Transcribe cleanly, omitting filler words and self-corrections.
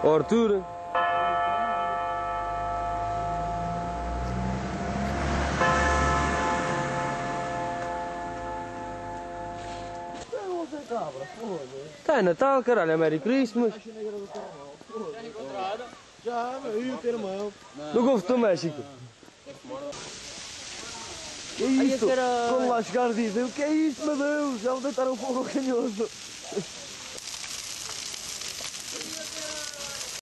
Ó Arthur. Cabra, foda. Tá, é Natal, caralho, é Merry Christmas. Já encontrado? Já, meu, e o teu irmão? No Golfo do México. Que é isso? Quando lá chegar dizem, o que é isso, meu Deus? Já me deitaram fogo ao canhoso.